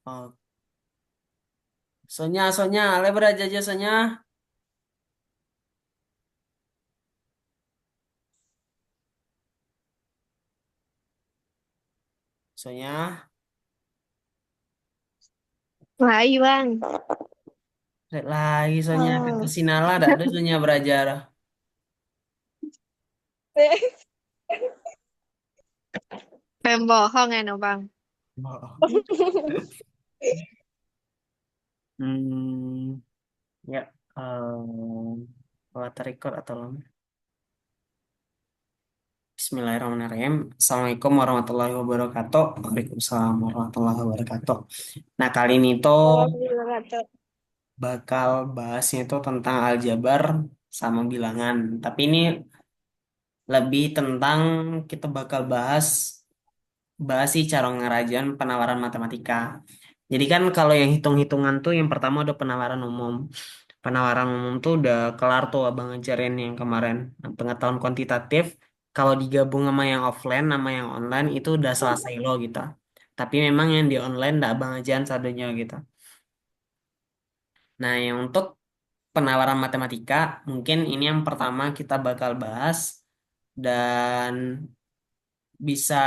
Oh, Sonya, lebar aja Sonya. Sonya, Wahai Bang. lihat lagi Sonya. Oh. Ke Sinala ada Sonya belajar. Pengen bohong ya no Bang. Oh. Hmm, ya. Water record atau lama. Bismillahirrahmanirrahim. Assalamualaikum warahmatullahi wabarakatuh. Waalaikumsalam warahmatullahi wabarakatuh. Nah, kali ini tuh bakal bahasnya tuh tentang aljabar sama bilangan. Tapi ini lebih tentang kita bakal bahas sih cara ngerajain penawaran matematika. Jadi kan kalau yang hitung-hitungan tuh yang pertama udah penawaran umum. Penawaran umum tuh udah kelar tuh abang ngajarin yang kemarin. Nah, pengetahuan kuantitatif kalau digabung sama yang offline sama yang online itu udah selesai lo gitu. Tapi memang yang di online udah abang ajarin sadonya gitu. Nah, yang untuk penawaran matematika mungkin ini yang pertama kita bakal bahas dan bisa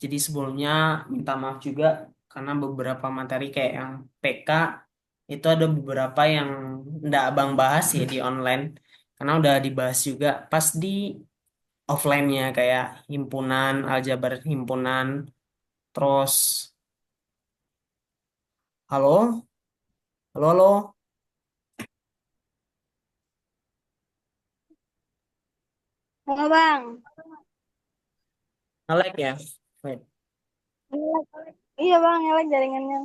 jadi sebelumnya minta maaf juga karena beberapa materi kayak yang PK itu ada beberapa yang ndak abang bahas ya di online karena udah dibahas juga pas di offline-nya kayak himpunan aljabar himpunan terus halo halo halo Halo Bang. nge-lag ya. Wait. Ngelek. Iya Bang, ngelek jaringannya.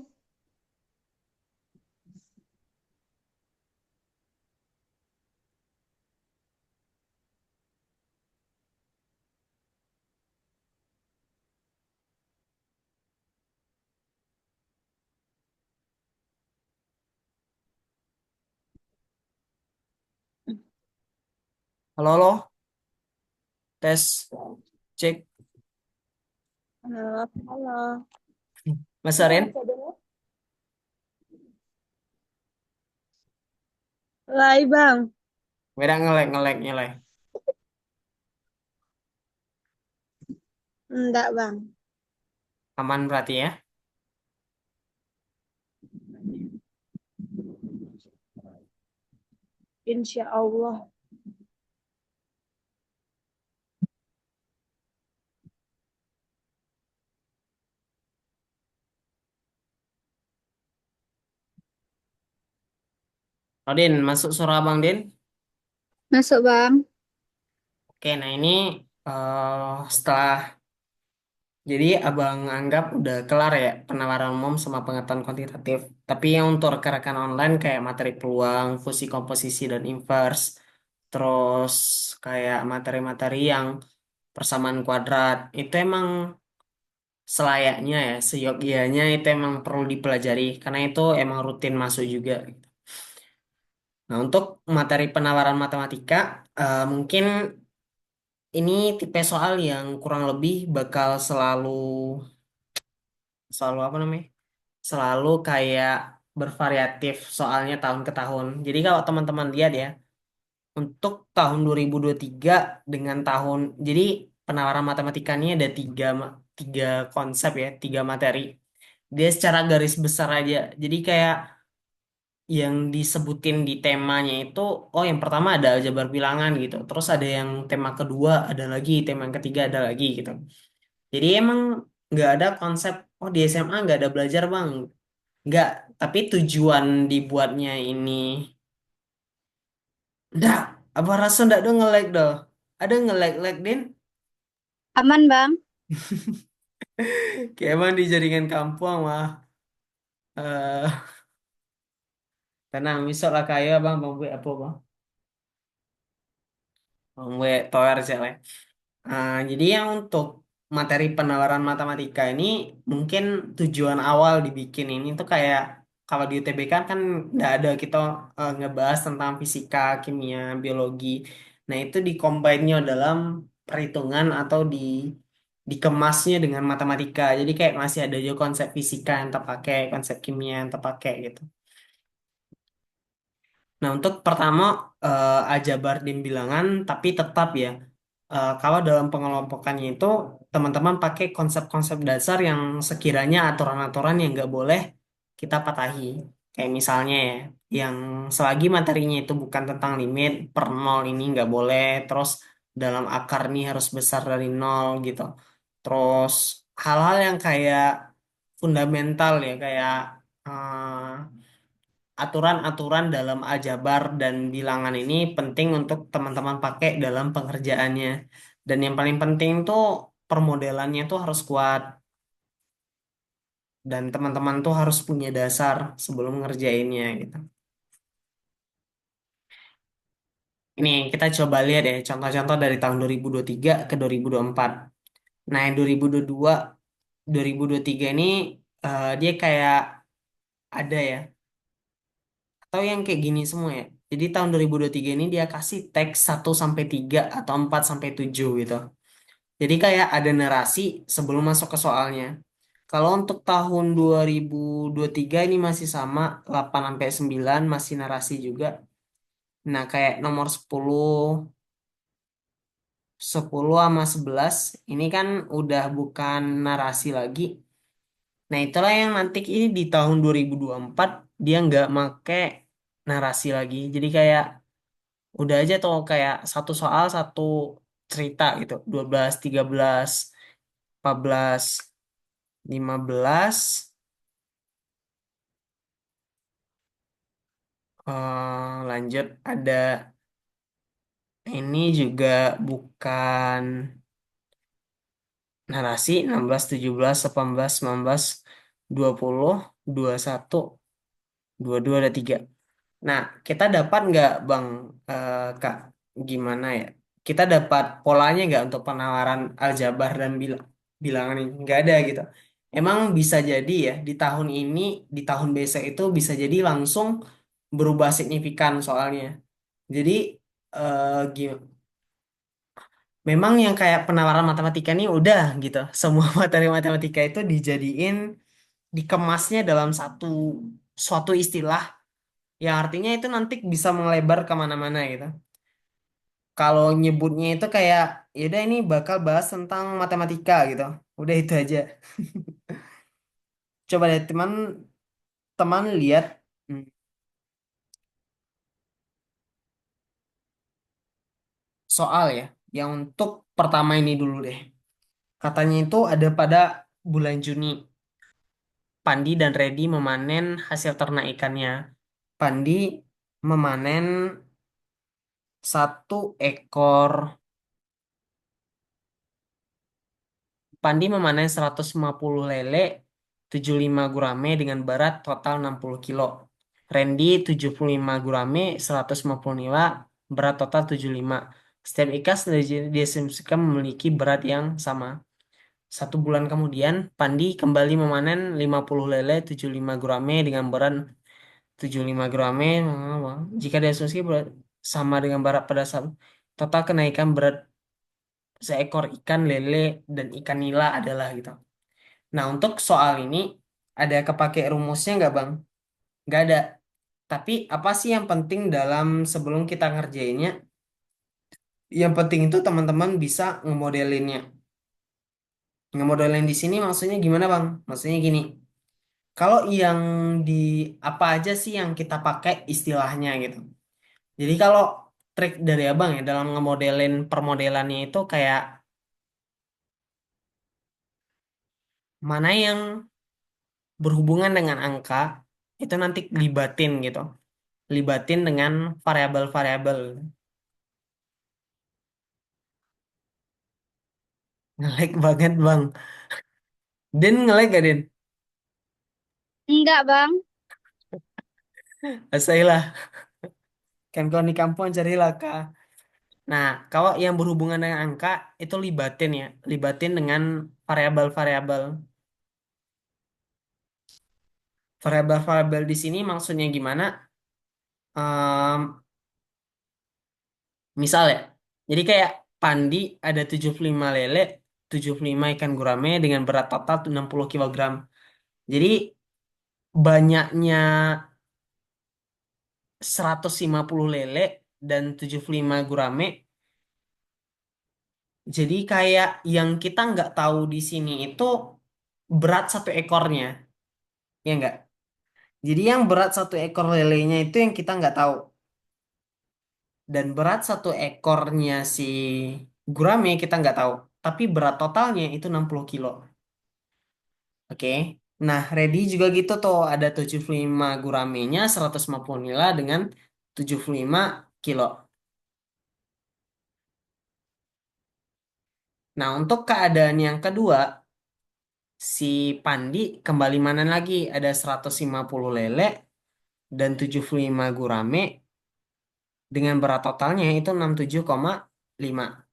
Halo halo tes cek Halo. Halo. Mas Udah Arin masih ada nih? Lai Bang. beda nge-lag ngelek Enggak Bang. aman berarti ya. Insya Allah. Odin masuk suara abang Din. Masuk Bang. Oke, nah ini setelah jadi abang anggap udah kelar ya penawaran umum sama pengetahuan kuantitatif. Tapi yang untuk rekan-rekan online kayak materi peluang, fusi komposisi dan inverse, terus kayak materi-materi yang persamaan kuadrat, itu emang selayaknya ya, seyogyanya itu emang perlu dipelajari karena itu emang rutin masuk juga. Nah, untuk materi penawaran matematika, mungkin ini tipe soal yang kurang lebih bakal selalu selalu apa namanya? Selalu kayak bervariatif soalnya tahun ke tahun. Jadi kalau teman-teman lihat ya, untuk tahun 2023 dengan tahun jadi penawaran matematika ini ada tiga konsep ya, tiga materi. Dia secara garis besar aja. Jadi kayak yang disebutin di temanya itu, oh yang pertama ada aljabar bilangan gitu. Terus ada yang tema kedua ada lagi, tema yang ketiga ada lagi gitu. Jadi emang nggak ada konsep, oh di SMA nggak ada belajar bang. Nggak, tapi tujuan dibuatnya ini, nggak, apa rasa nggak do nge-lag do? Ada nge-lag Din? Aman Bang. Kayak emang di jaringan kampung mah. eh tenang, besok lah kayak bang gue apa bang? Bang gue tower sih lah. Jadi yang untuk materi penawaran matematika ini mungkin tujuan awal dibikin ini tuh kayak kalau di UTBK kan nggak ada kita ngebahas tentang fisika, kimia, biologi. Nah itu di combine-nya dalam perhitungan atau dikemasnya dengan matematika. Jadi kayak masih ada juga konsep fisika yang terpakai, konsep kimia yang terpakai gitu. Nah, untuk pertama aljabar dim bilangan, tapi tetap ya, kalau dalam pengelompokannya itu teman-teman pakai konsep-konsep dasar yang sekiranya aturan-aturan yang nggak boleh kita patahi. Kayak misalnya ya, yang selagi materinya itu bukan tentang limit, per nol ini nggak boleh, terus dalam akar ini harus besar dari nol gitu. Terus hal-hal yang kayak fundamental ya, kayak aturan-aturan dalam aljabar dan bilangan ini penting untuk teman-teman pakai dalam pengerjaannya. Dan yang paling penting tuh permodelannya tuh harus kuat dan teman-teman tuh harus punya dasar sebelum ngerjainnya gitu. Ini kita coba lihat ya contoh-contoh dari tahun 2023 ke 2024. Nah, yang 2022 2023 ini dia kayak ada ya, atau yang kayak gini semua ya. Jadi tahun 2023 ini dia kasih teks 1 sampai 3 atau 4 sampai 7 gitu. Jadi kayak ada narasi sebelum masuk ke soalnya. Kalau untuk tahun 2023 ini masih sama 8 sampai 9 masih narasi juga. Nah, kayak nomor 10 sama 11 ini kan udah bukan narasi lagi. Nah, itulah yang nanti ini di tahun 2024 dia nggak make narasi lagi. Jadi kayak udah aja tuh kayak satu soal satu cerita gitu. 12, 13, 14, 15, lanjut ada ini juga bukan narasi 16, 17, 18, 19, 20, 21, 22 ada 3. Nah, kita dapat nggak Bang Kak gimana ya? Kita dapat polanya nggak untuk penawaran aljabar dan bilangan ini? Nggak ada gitu. Emang bisa jadi ya di tahun ini, di tahun besok itu bisa jadi langsung berubah signifikan soalnya. Jadi memang yang kayak penawaran matematika ini udah gitu. Semua materi matematika itu dijadiin, dikemasnya dalam suatu istilah yang artinya itu nanti bisa melebar kemana-mana gitu. Kalau nyebutnya itu kayak, yaudah ini bakal bahas tentang matematika gitu. Udah itu aja. Coba deh teman-teman lihat hmm, soal ya. Yang untuk pertama ini dulu deh. Katanya itu ada pada bulan Juni. Pandi dan Redi memanen hasil ternak ikannya. Pandi memanen 1 ekor. Pandi memanen 150 lele, 75 gurame dengan berat total 60 kilo. Randy 75 gurame, 155 berat total 75. Setiap ikas diasumsikan memiliki berat yang sama. 1 bulan kemudian, Pandi kembali memanen 50 lele 75 gurame dengan berat 75 gurame. Jika diasumsikan berat sama dengan berat pada saat total kenaikan berat seekor ikan lele dan ikan nila adalah gitu. Nah, untuk soal ini ada kepake rumusnya nggak, Bang? Nggak ada. Tapi apa sih yang penting dalam sebelum kita ngerjainnya? Yang penting itu teman-teman bisa ngemodelinnya. Ngemodelin di sini maksudnya gimana, Bang? Maksudnya gini. Kalau yang di apa aja sih yang kita pakai istilahnya gitu. Jadi kalau trik dari Abang ya dalam ngemodelin permodelannya itu kayak mana yang berhubungan dengan angka itu nanti libatin gitu. Libatin dengan variabel-variabel. Ngelag banget bang. Den ngelag gak Den? Enggak, Bang. Asailah. Kan kalau di kampung carilah kak. Nah, kalau yang berhubungan dengan angka itu libatin ya. Libatin dengan variabel-variabel. Variabel-variabel di sini maksudnya gimana? Ehm, misal ya. Jadi kayak Pandi ada 75 lele, 75 ikan gurame dengan berat total 60 kilogram. Jadi banyaknya 150 lele dan 75 gurame. Jadi kayak yang kita nggak tahu di sini itu berat satu ekornya, ya nggak? Jadi yang berat satu ekor lelenya itu yang kita nggak tahu. Dan berat satu ekornya si gurame kita nggak tahu. Tapi berat totalnya itu 60 kilo. Oke. Nah, ready juga gitu tuh. Ada 75 guramenya, 150 nila dengan 75 kilo. Nah, untuk keadaan yang kedua, si Pandi kembali mana lagi? Ada 150 lele dan 75 gurame dengan berat totalnya itu 67,5.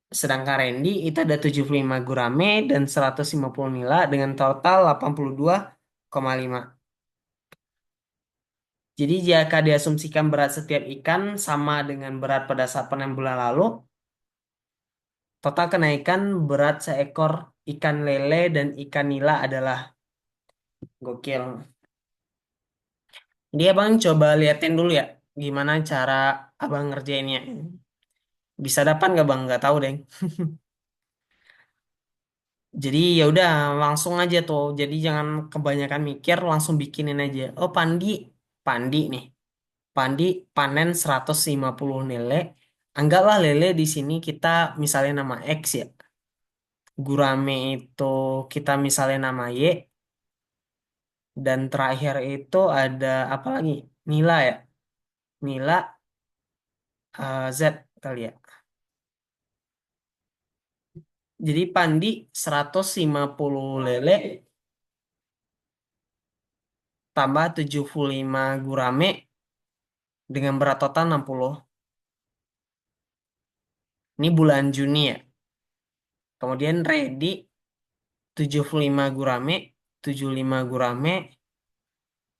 Sedangkan Randy itu ada 75 gurame dan 150 nila dengan total 82,5. Jadi jika diasumsikan berat setiap ikan sama dengan berat pada saat panen bulan lalu, total kenaikan berat seekor ikan lele dan ikan nila adalah gokil. Dia bang coba liatin dulu ya, gimana cara abang ngerjainnya. Bisa dapat nggak bang? Nggak tahu deh. Jadi ya udah langsung aja tuh. Jadi jangan kebanyakan mikir, langsung bikinin aja. Oh Pandi, Pandi nih. Pandi panen 150 lele. Anggaplah lele di sini kita misalnya nama X ya. Gurame itu kita misalnya nama Y. Dan terakhir itu ada apa lagi? Nila ya. Nila Z kali ya. Jadi Pandi 150 lele tambah 75 gurame dengan berat total 60. Ini bulan Juni ya. Kemudian ready 75 gurame, 75 gurame,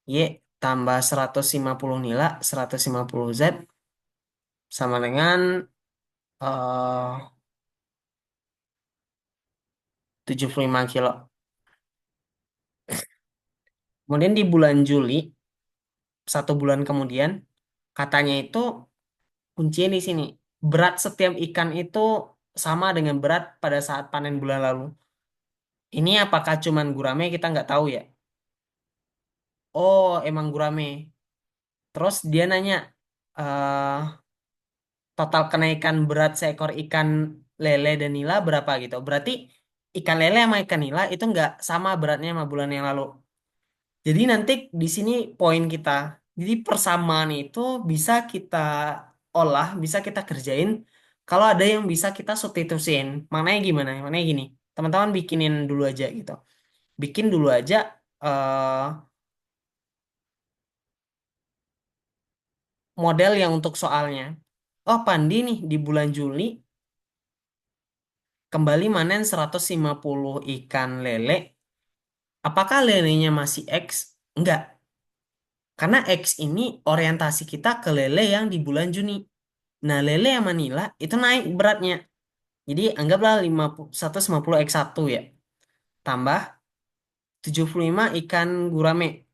Y tambah 150 nila, 150 Z sama dengan 75 kilo. Kemudian di bulan Juli, 1 bulan kemudian, katanya itu kuncinya di sini. Berat setiap ikan itu sama dengan berat pada saat panen bulan lalu. Ini apakah cuman gurame kita nggak tahu ya. Oh, emang gurame. Terus dia nanya, eh total kenaikan berat seekor ikan lele dan nila berapa gitu. Berarti ikan lele sama ikan nila itu nggak sama beratnya sama bulan yang lalu. Jadi nanti di sini poin kita. Jadi persamaan itu bisa kita olah, bisa kita kerjain kalau ada yang bisa kita substitusin. Maknanya gimana? Maknanya gini. Teman-teman bikinin dulu aja gitu. Bikin dulu aja eh, model yang untuk soalnya. Oh, Pandi nih di bulan Juli kembali manen 150 ikan lele. Apakah lelenya masih X? Enggak. Karena X ini orientasi kita ke lele yang di bulan Juni. Nah, lele yang Manila itu naik beratnya. Jadi anggaplah 150 X1 ya. Tambah 75 ikan gurame.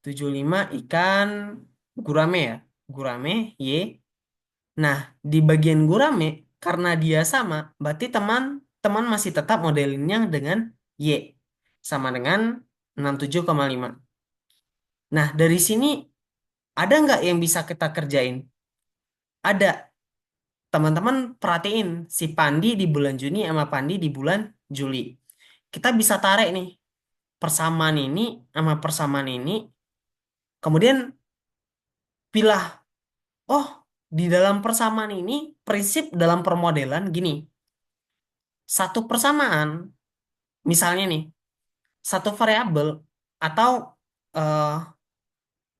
75 ikan gurame ya. Gurame Y. Nah, di bagian gurame karena dia sama, berarti teman-teman masih tetap modelinnya dengan Y. Sama dengan 67,5. Nah, dari sini ada nggak yang bisa kita kerjain? Ada. Teman-teman perhatiin si Pandi di bulan Juni sama Pandi di bulan Juli. Kita bisa tarik nih persamaan ini sama persamaan ini. Kemudian pilah, oh di dalam persamaan ini prinsip dalam permodelan gini. Satu persamaan, misalnya nih, satu variabel atau eh,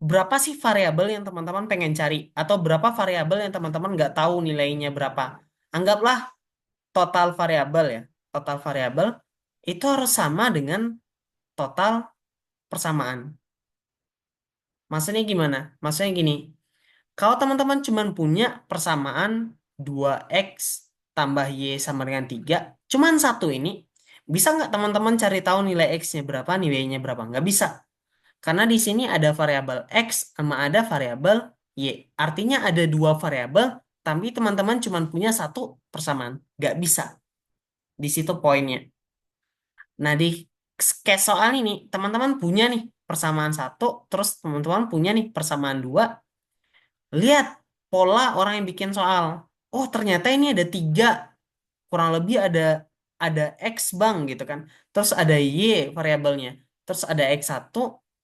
berapa sih variabel yang teman-teman pengen cari? Atau berapa variabel yang teman-teman nggak tahu nilainya berapa? Anggaplah total variabel ya. Total variabel itu harus sama dengan total persamaan. Maksudnya gimana? Maksudnya gini, kalau teman-teman cuma punya persamaan 2x tambah y sama dengan 3. Cuman satu ini, bisa nggak teman-teman cari tahu nilai x-nya berapa, nilainya berapa? Nggak bisa. Karena di sini ada variabel x sama ada variabel y. Artinya ada dua variabel, tapi teman-teman cuma punya satu persamaan. Nggak bisa. Di situ poinnya. Nah, di case soal ini, teman-teman punya nih persamaan satu, terus teman-teman punya nih persamaan dua. Lihat pola orang yang bikin soal. Oh, ternyata ini ada tiga, kurang lebih ada x bang gitu kan. Terus ada y variabelnya. Terus ada x1,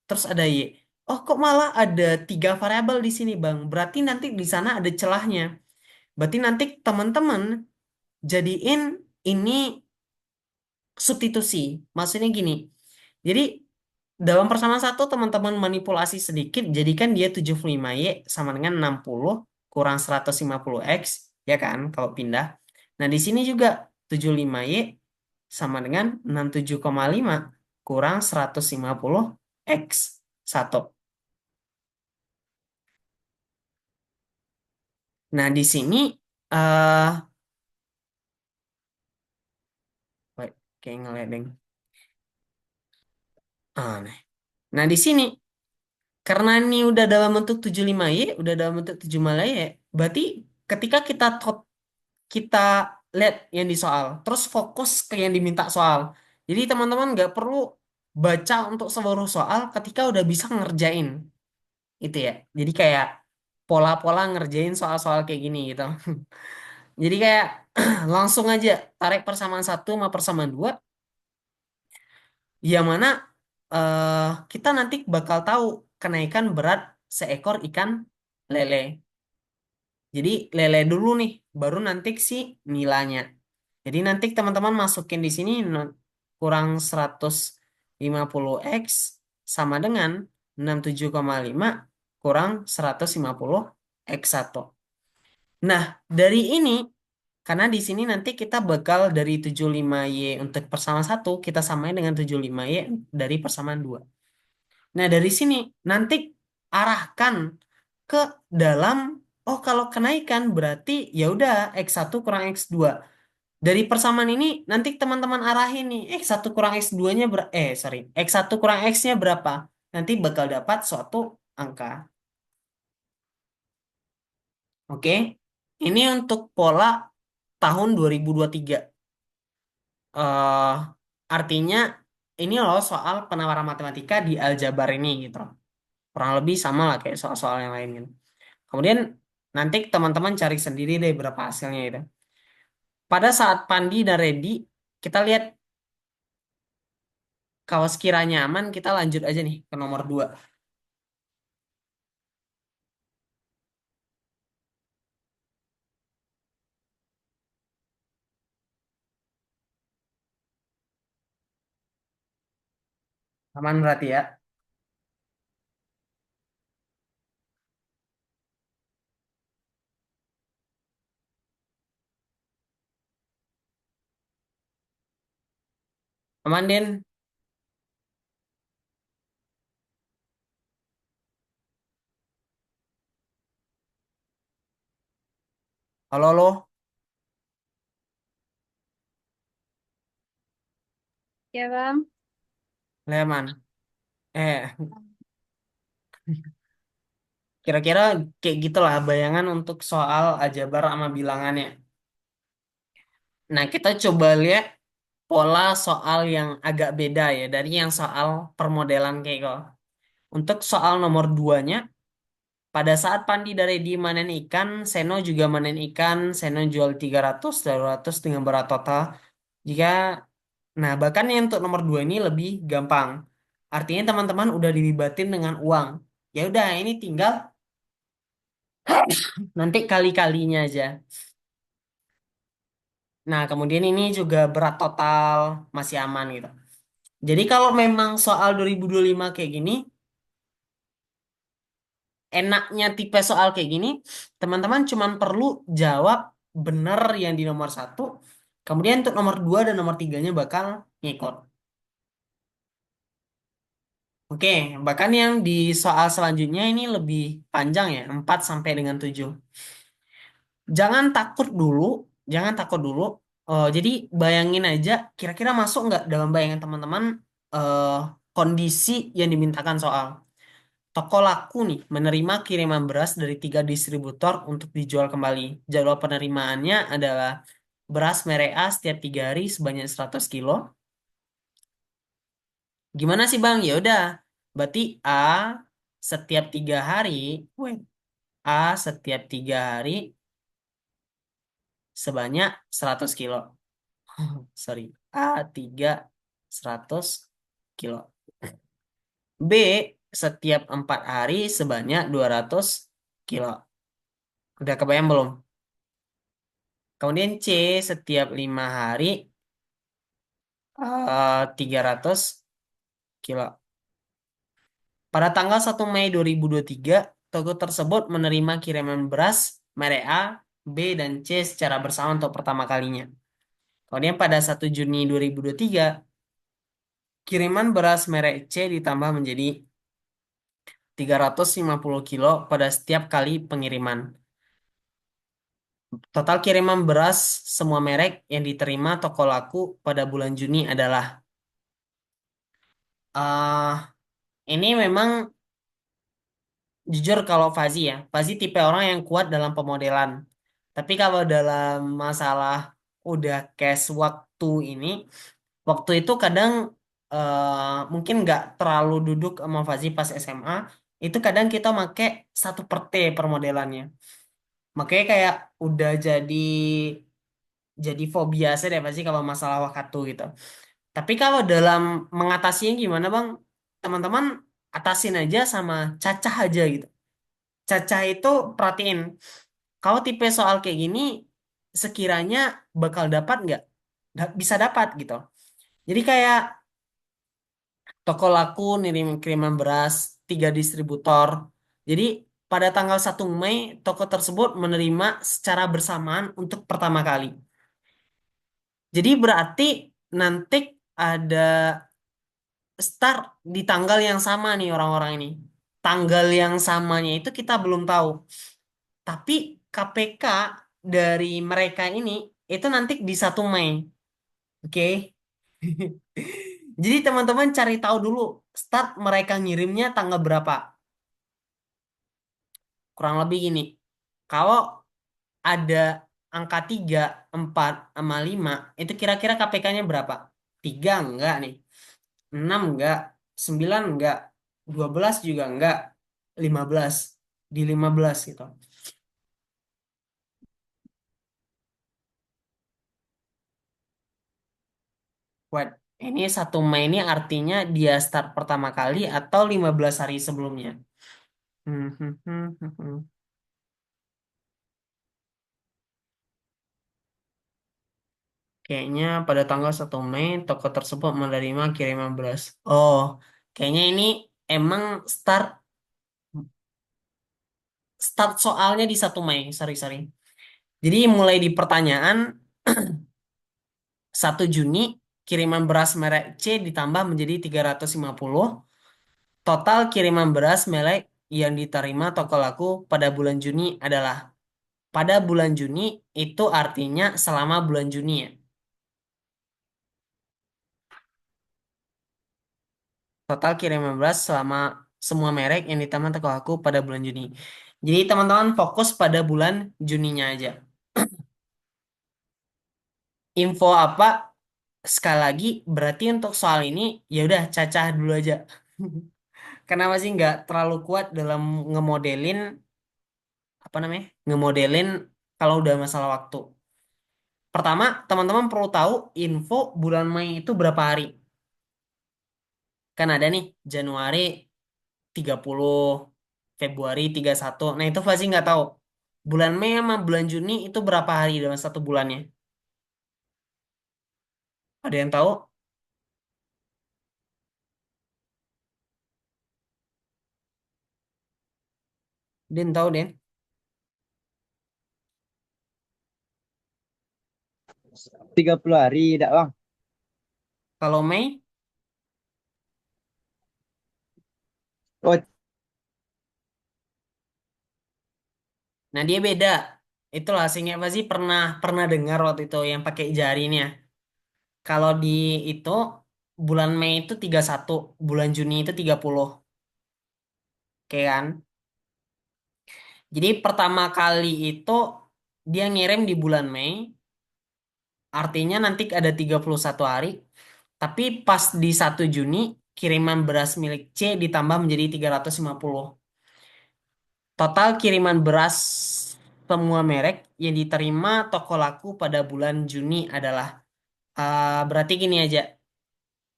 terus ada y. Oh, kok malah ada tiga variabel di sini bang? Berarti nanti di sana ada celahnya. Berarti nanti teman-teman jadiin ini substitusi. Maksudnya gini. Jadi dalam persamaan satu teman-teman manipulasi sedikit, jadikan dia 75y sama dengan 60 kurang 150x, ya kan, kalau pindah. Nah, di sini juga 75y sama dengan 67,5 kurang 150x satu. Nah, di sini eh wait, kayak ngeledeng. Nih. Nah, di sini karena ini udah dalam bentuk 75y, udah dalam bentuk 75y, berarti ketika kita lihat yang di soal, terus fokus ke yang diminta soal. Jadi teman-teman nggak perlu baca untuk seluruh soal ketika udah bisa ngerjain itu ya. Jadi kayak pola-pola ngerjain soal-soal kayak gini gitu. Jadi kayak langsung aja tarik persamaan satu sama persamaan dua, yang mana kita nanti bakal tahu kenaikan berat seekor ikan lele. Jadi lele dulu nih, baru nanti si nilainya. Jadi nanti teman-teman masukin di sini kurang 150x sama dengan 67,5 kurang 150x1. Nah, dari ini, karena di sini nanti kita bakal dari 75y untuk persamaan satu, kita samain dengan 75y dari persamaan dua. Nah, dari sini nanti arahkan ke dalam, oh kalau kenaikan berarti ya udah x1 kurang x2. Dari persamaan ini nanti teman-teman arahin nih, x1 kurang x2-nya sorry, x1 kurang x-nya berapa? Nanti bakal dapat suatu angka. Oke. Ini untuk pola tahun 2023. Eh artinya ini loh soal penawaran matematika di aljabar ini gitu. Kurang lebih sama lah kayak soal-soal yang lain gitu. Kemudian nanti teman-teman cari sendiri deh berapa hasilnya itu. Pada saat Pandi dan Ready, kita lihat kalau sekiranya aman, kita lanjut aja nih ke nomor 2. Aman berarti ya. Aman, Den. Halo, lo. Ya bang. Leman. Kira-kira kayak gitulah bayangan untuk soal aljabar sama bilangannya. Nah, kita coba lihat pola soal yang agak beda ya dari yang soal permodelan kayak gitu. Untuk soal nomor 2-nya, pada saat Pandi dari di manen ikan, Seno juga manen ikan, Seno jual 300, 200 dengan berat total. Jika, nah bahkan yang untuk nomor 2 ini lebih gampang. Artinya teman-teman udah dilibatin dengan uang. Ya udah, ini tinggal nanti kali-kalinya aja. Nah, kemudian ini juga berat total masih aman gitu. Jadi kalau memang soal 2025 kayak gini, enaknya tipe soal kayak gini, teman-teman cuman perlu jawab bener yang di nomor satu, kemudian untuk nomor dua dan nomor tiganya bakal ngikut. Oke, bahkan yang di soal selanjutnya ini lebih panjang ya, 4 sampai dengan 7. Jangan takut dulu, jangan takut dulu. Jadi bayangin aja, kira-kira masuk nggak dalam bayangan teman-teman eh, kondisi yang dimintakan soal. Toko laku nih menerima kiriman beras dari tiga distributor untuk dijual kembali. Jadwal penerimaannya adalah beras merek A setiap 3 hari sebanyak 100 kilo. Gimana sih Bang? Ya udah, berarti A setiap 3 hari, wait, A setiap 3 hari sebanyak 100 kilo. Sorry, A 100 kilo. B setiap 4 hari sebanyak 200 kilo. Udah kebayang belum? Kemudian C setiap 5 hari 300 kilo. Pada tanggal 1 Mei 2023, toko tersebut menerima kiriman beras merek A, B, dan C secara bersama untuk pertama kalinya. Kemudian pada 1 Juni 2023, kiriman beras merek C ditambah menjadi 350 kilo pada setiap kali pengiriman. Total kiriman beras semua merek yang diterima toko laku pada bulan Juni adalah ini memang jujur kalau Fazi ya, Fazi tipe orang yang kuat dalam pemodelan. Tapi kalau dalam masalah udah cash waktu ini, waktu itu kadang mungkin nggak terlalu duduk sama Fazi pas SMA, itu kadang kita make 1/T per modelannya. Makanya kayak udah jadi fobia saya deh pasti kalau masalah waktu gitu. Tapi kalau dalam mengatasinya gimana Bang? Teman-teman atasin aja sama cacah aja gitu. Cacah itu perhatiin. Kalau tipe soal kayak gini, sekiranya bakal dapat nggak? Bisa dapat gitu. Jadi kayak toko laku ngirim kiriman beras, tiga distributor. Jadi pada tanggal 1 Mei, toko tersebut menerima secara bersamaan untuk pertama kali. Jadi berarti nanti ada start di tanggal yang sama nih orang-orang ini. Tanggal yang samanya itu kita belum tahu. Tapi KPK dari mereka ini itu nanti di 1 Mei. Oke. Jadi teman-teman cari tahu dulu start mereka ngirimnya tanggal berapa. Kurang lebih gini. Kalau ada angka 3, 4, sama 5, itu kira-kira KPK-nya berapa? 3 enggak nih. 6 enggak. 9 enggak. 12 juga enggak. 15. Di 15 gitu. What? Ini 1 Mei ini artinya dia start pertama kali atau 15 hari sebelumnya? Hmm, hmm, hmm, hmm, hmm. Kayaknya pada tanggal 1 Mei toko tersebut menerima kiriman beras. Oh, kayaknya ini emang start start soalnya di 1 Mei. Sorry, sorry. Jadi mulai di pertanyaan 1 Juni kiriman beras merek C ditambah menjadi 350. Total kiriman beras merek yang diterima toko laku pada bulan Juni adalah pada bulan Juni itu artinya selama bulan Juni ya. Total kiriman beras selama semua merek yang diterima toko laku pada bulan Juni. Jadi teman-teman fokus pada bulan Juninya aja. Info apa? Sekali lagi berarti untuk soal ini ya udah cacah dulu aja. Kenapa sih nggak terlalu kuat dalam ngemodelin apa namanya? Ngemodelin kalau udah masalah waktu. Pertama, teman-teman perlu tahu info bulan Mei itu berapa hari. Kan ada nih Januari 30, Februari 31. Nah, itu pasti nggak tahu. Bulan Mei sama bulan Juni itu berapa hari dalam satu bulannya? Ada yang tahu? Den tahu, Den? 30 hari, tidak bang? Kalau Mei, Oh, nah dia beda. itulah singnya pasti pernah pernah dengar waktu itu yang pakai jarinya. Kalau di itu bulan Mei itu 31, bulan Juni itu 30, oke kan? Jadi pertama kali itu dia ngirim di bulan Mei, artinya nanti ada 31 hari, tapi pas di 1 Juni kiriman beras milik C ditambah menjadi 350. Total kiriman beras semua merek yang diterima toko laku pada bulan Juni adalah berarti gini aja.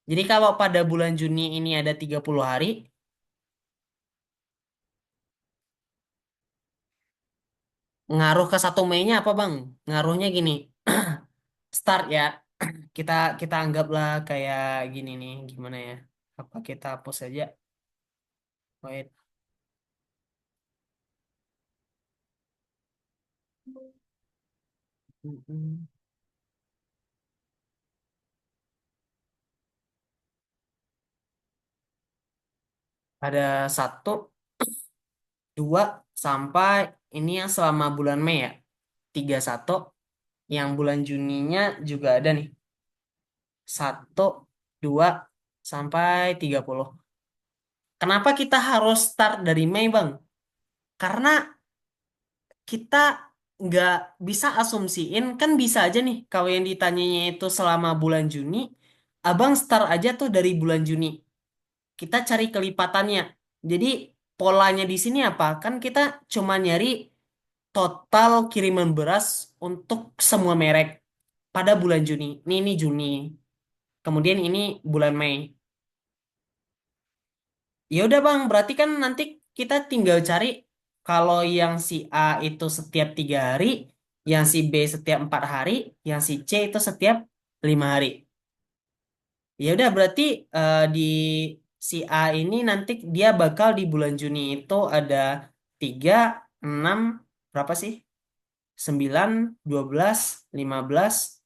Jadi kalau pada bulan Juni ini ada 30 hari, ngaruh ke 1 Mei-nya apa Bang? Ngaruhnya gini, start ya. Kita kita anggaplah kayak gini nih, gimana ya? Apa kita hapus aja? Wait. Mm-mm. Ada 1, 2, sampai ini yang selama bulan Mei ya. 31, yang bulan Juninya juga ada nih. 1, 2, sampai 30. Kenapa kita harus start dari Mei, Bang? Karena kita nggak bisa asumsiin, kan bisa aja nih, kalau yang ditanyanya itu selama bulan Juni, Abang start aja tuh dari bulan Juni. Kita cari kelipatannya. Jadi polanya di sini apa? Kan kita cuma nyari total kiriman beras untuk semua merek pada bulan Juni. Ini Juni. Kemudian ini bulan Mei. Ya udah Bang, berarti kan nanti kita tinggal cari kalau yang si A itu setiap 3 hari, yang si B setiap 4 hari, yang si C itu setiap 5 hari. Ya udah berarti di si A ini nanti dia bakal di bulan Juni itu ada 3, 6, berapa sih? 9, 12, 15,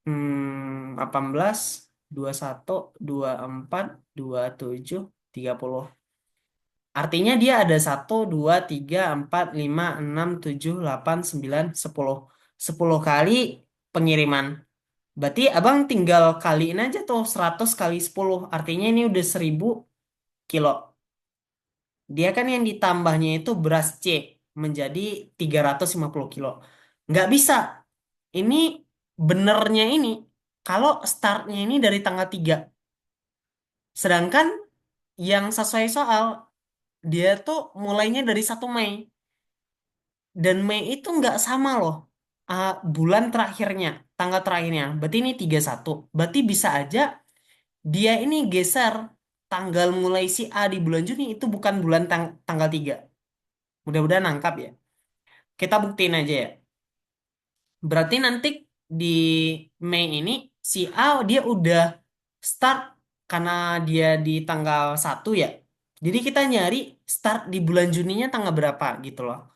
18, 21, 24, 27, 30. Artinya dia ada 1, 2, 3, 4, 5, 6, 7, 8, 9, 10. 10 kali pengiriman. Berarti abang tinggal kaliin aja tuh 100 kali 10. Artinya ini udah 1000 kilo. Dia kan yang ditambahnya itu beras C menjadi 350 kilo. Nggak bisa. Ini benernya ini. Kalau startnya ini dari tanggal 3. Sedangkan yang sesuai soal, dia tuh mulainya dari 1 Mei. Dan Mei itu nggak sama loh. Bulan terakhirnya, tanggal terakhirnya. Berarti ini 31. Berarti bisa aja dia ini geser tanggal mulai si A di bulan Juni itu bukan bulan tanggal 3. Mudah-mudahan nangkap ya. Kita buktiin aja ya. Berarti nanti di Mei ini si A dia udah start karena dia di tanggal 1 ya. Jadi kita nyari start di bulan Juninya tanggal berapa gitu loh.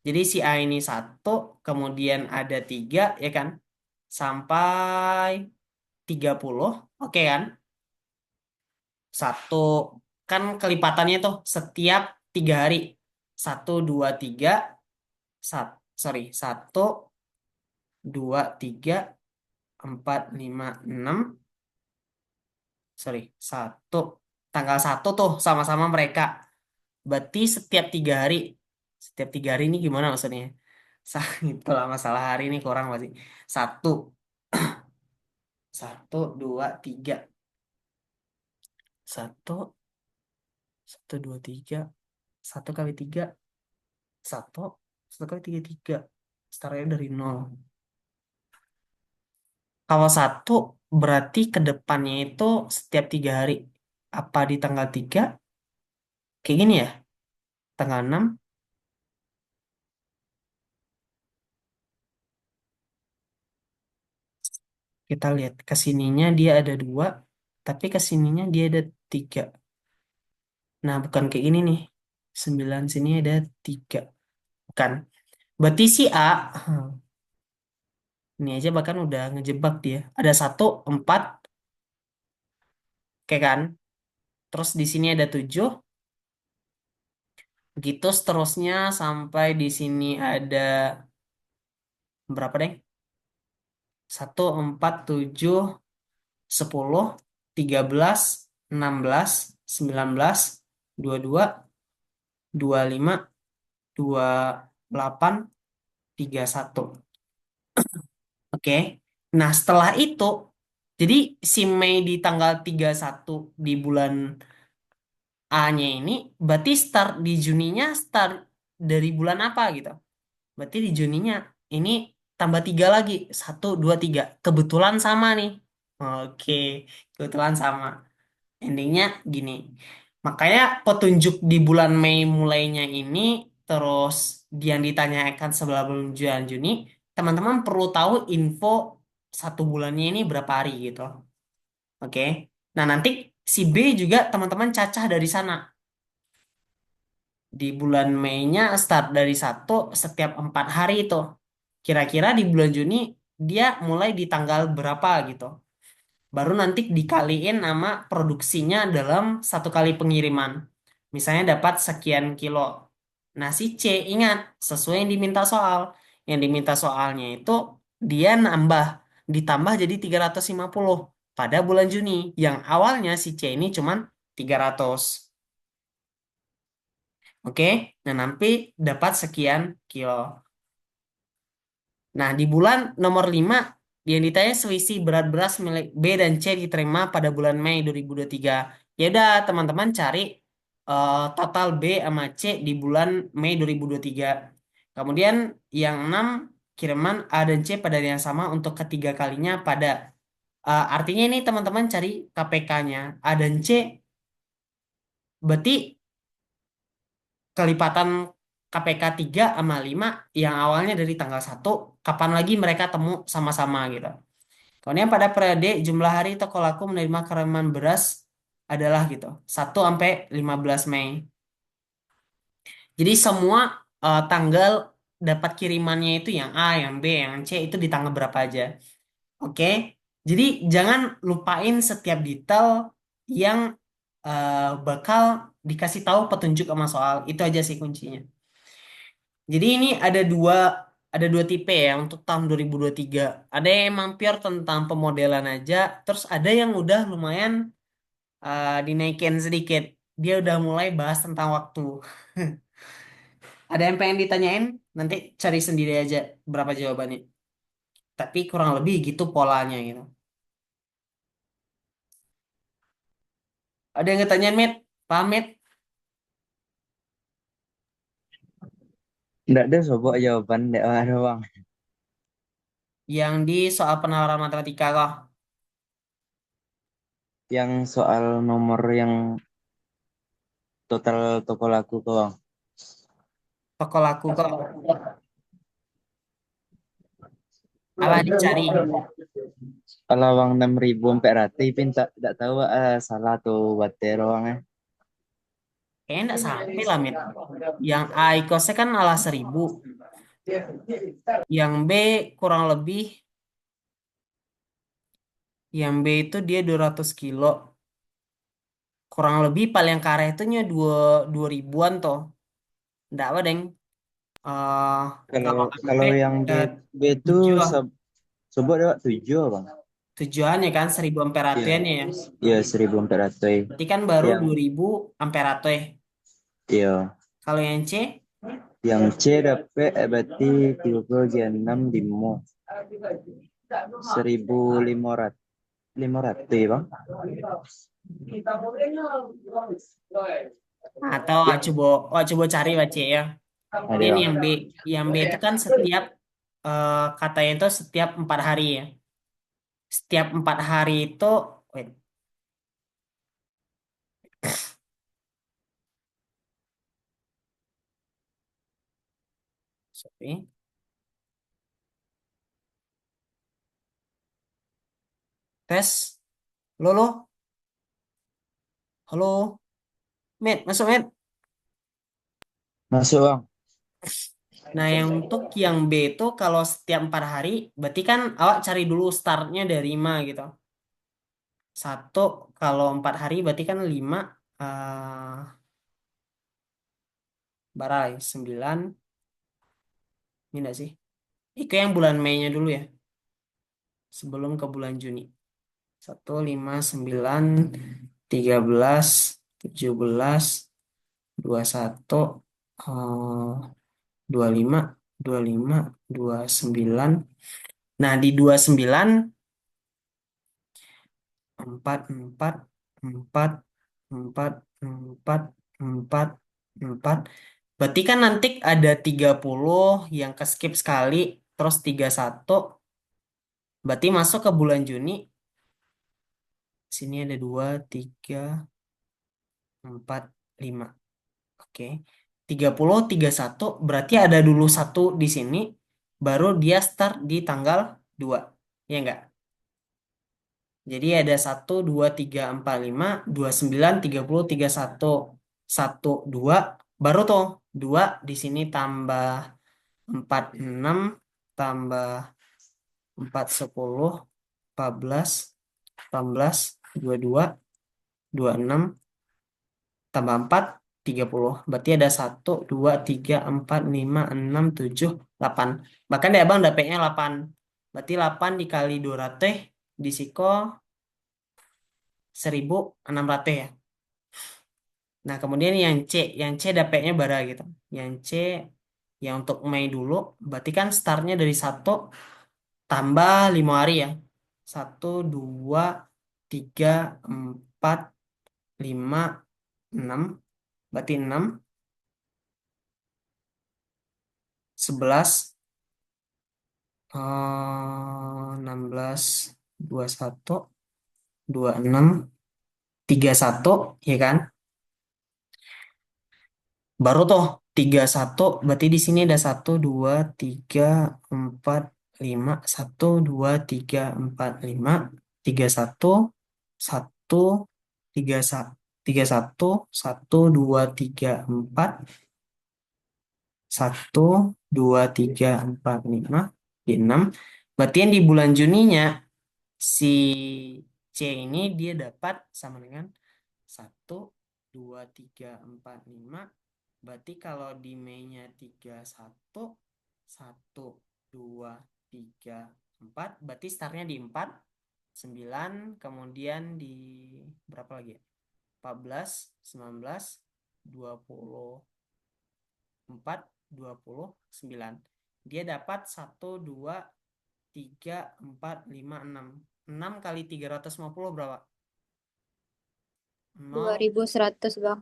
Jadi si A ini 1, kemudian ada 3, ya kan? Sampai 30, oke kan? 1, kan kelipatannya tuh setiap 3 hari. 1, 2, 3, sorry, 1, 2, 3, 4, 5, 6, sorry, tanggal 1 tuh sama-sama mereka. Berarti setiap tiga hari ini gimana maksudnya? Itulah masalah hari ini kurang masih. 1, 1, 2, 3. 1, 1, 2, 3. 1 kali 3. 1. 1 kali 3, 3. Startnya dari 0. Kalau 1 berarti ke depannya itu setiap 3 hari. Apa di tanggal 3? Kayak gini ya. Tanggal 6. Kita lihat. Kesininya dia ada 2. Tapi kesininya dia ada 3. Nah bukan kayak gini nih. 9 sini ada 3. Bukan. Berarti si A. Ini aja bahkan udah ngejebak dia. Ada 1, 4. Kayak kan. Terus di sini ada 7. Gitu seterusnya sampai di sini ada Berapa deh? 1, 4, 7, 10, 13, 16, 19, 22, 25, 28, 31. Oke. Nah, setelah itu, jadi si Mei di tanggal 31 di bulan A-nya ini, berarti start di Juninya start dari bulan apa gitu? Berarti di Juninya ini tambah 3 lagi. 1, 2, 3. Kebetulan sama nih. Oke, kebetulan sama. Endingnya gini. Makanya petunjuk di bulan Mei mulainya ini, terus yang ditanyakan sebelah bulan Juni, teman-teman perlu tahu info 1 bulannya ini berapa hari gitu. Oke. Nah, nanti si B juga teman-teman cacah dari sana. Di bulan Mei-nya start dari 1 setiap 4 hari itu. Kira-kira di bulan Juni dia mulai di tanggal berapa gitu. Baru nanti dikaliin sama produksinya dalam 1 kali pengiriman. Misalnya dapat sekian kilo. Nah, si C ingat sesuai yang diminta soal. Yang diminta soalnya itu dia nambah, ditambah jadi 350 pada bulan Juni. Yang awalnya si C ini cuman 300. Oke, nah nanti dapat sekian kilo. Nah, di bulan nomor 5, yang ditanya selisih berat beras milik B dan C diterima pada bulan Mei 2023. Ya udah, teman-teman cari total B sama C di bulan Mei 2023. Kemudian yang 6, kiriman A dan C pada hari yang sama untuk ketiga kalinya pada artinya ini teman-teman cari KPK-nya. A dan C berarti kelipatan KPK 3 sama 5 yang awalnya dari tanggal 1, kapan lagi mereka temu sama-sama gitu. Kemudian pada periode jumlah hari toko laku menerima kiriman beras adalah gitu, 1 sampai 15 Mei. Jadi semua tanggal dapat kirimannya itu yang A, yang B, yang C itu di tanggal berapa aja. Oke. Jadi jangan lupain setiap detail yang bakal dikasih tahu petunjuk sama soal. Itu aja sih kuncinya. Jadi ini ada dua tipe ya untuk tahun 2023. Ada yang emang pure tentang pemodelan aja, terus ada yang udah lumayan dinaikin sedikit. Dia udah mulai bahas tentang waktu. Ada yang pengen ditanyain? Nanti cari sendiri aja berapa jawabannya. Tapi kurang lebih gitu polanya gitu. Ada yang ngetanyain, Mit? Paham, Mit? Nggak ada sobo jawaban, nggak ada bang. Yang di soal penawaran matematika kok. Yang soal nomor yang total toko laku kok bang. Toko laku kok. Alah dicari. Kalau bang 6.000 sampai rata, pinta tidak tahu salah tuh buat bang ya. Kayaknya nggak sampai lah, Mit. Yang A ikosnya kan alah 1.000. Yang B kurang lebih, yang B itu dia 200 kilo. Kurang lebih paling karet itu nya dua ribuan toh. Nggak apa, Deng. eh Kalau kalau kalau sampai yang ke B itu tujuh, sobo dapat 7 bang. tujuannya kan 1.000 Iya, amperaturnya ya. iya 1.400. Berarti kan baru Yang 2.000 amperatur. iya, Kalau yang C, yang C dapat berarti 36 di mo 1.500 ya bang. atau coba cari baca ya. Ada Ini bang. yang B. Yang B itu kan setiap katanya itu setiap 4 hari ya. Setiap 4 hari itu, wait, sorry. Tes, lo, halo, Met, masuk Met. Masuk bang. Nah, yang untuk yang B itu kalau setiap 4 hari, berarti kan awak cari dulu startnya dari 5 gitu. 1, kalau 4 hari berarti kan 5, barai, 9, ini enggak sih? Itu yang bulan Mei-nya dulu ya, sebelum ke bulan Juni. 1, 5, 9, 13, 17, 21, 25, 25, 29. Nah, di 29, 4, 4, 4, 4, 4, 4, 4. Berarti kan nanti ada 30 yang ke skip sekali, terus 31. Berarti masuk ke bulan Juni. Sini ada 2, 3, 4, 5. Oke. 30, 31. Berarti ada dulu satu di sini. Baru dia start di tanggal 2. Ya enggak? Jadi ada 1, 2, 3, 4, 5, 29, 30, 31. 1, 2. Baru tuh 2 di sini tambah 4, 6. Tambah 4, 10. 14, 18, 22, 26. Tambah 4, 30. Berarti ada 1, 2, 3, 4, 5, 6, 7, 8. Bahkan deh abang dapetnya 8. Berarti 8 dikali 200 disiko 1.600 ya. Nah, kemudian yang C dapetnya bara gitu. Yang C, yang untuk Mei dulu, berarti kan startnya dari 1 tambah 5 hari ya. 1, 2, 3, 4, 5, 6. Berarti 6, 11, 16, 21, 26, 31, ya kan? Baru tuh 31, berarti di sini ada 1, 2, 3, 4, 5, 1, 2, 3, 4, 5, 31, 1, 31, 1, 2, 3, 4, 1, 2, 3, 4, 5, 6. Berarti yang di bulan Juninya si C ini dia dapat sama dengan 1, 2, 3, 4, 5. Berarti kalau di Mei-nya 31, 1, 2, 3, 4. Berarti startnya di 4, 9, kemudian di berapa lagi ya? 14, 19, 24, 29. Dia dapat 1, 2, 3, 4, 5, 6. 6 kali 350 berapa? 0, 2.100 Bang.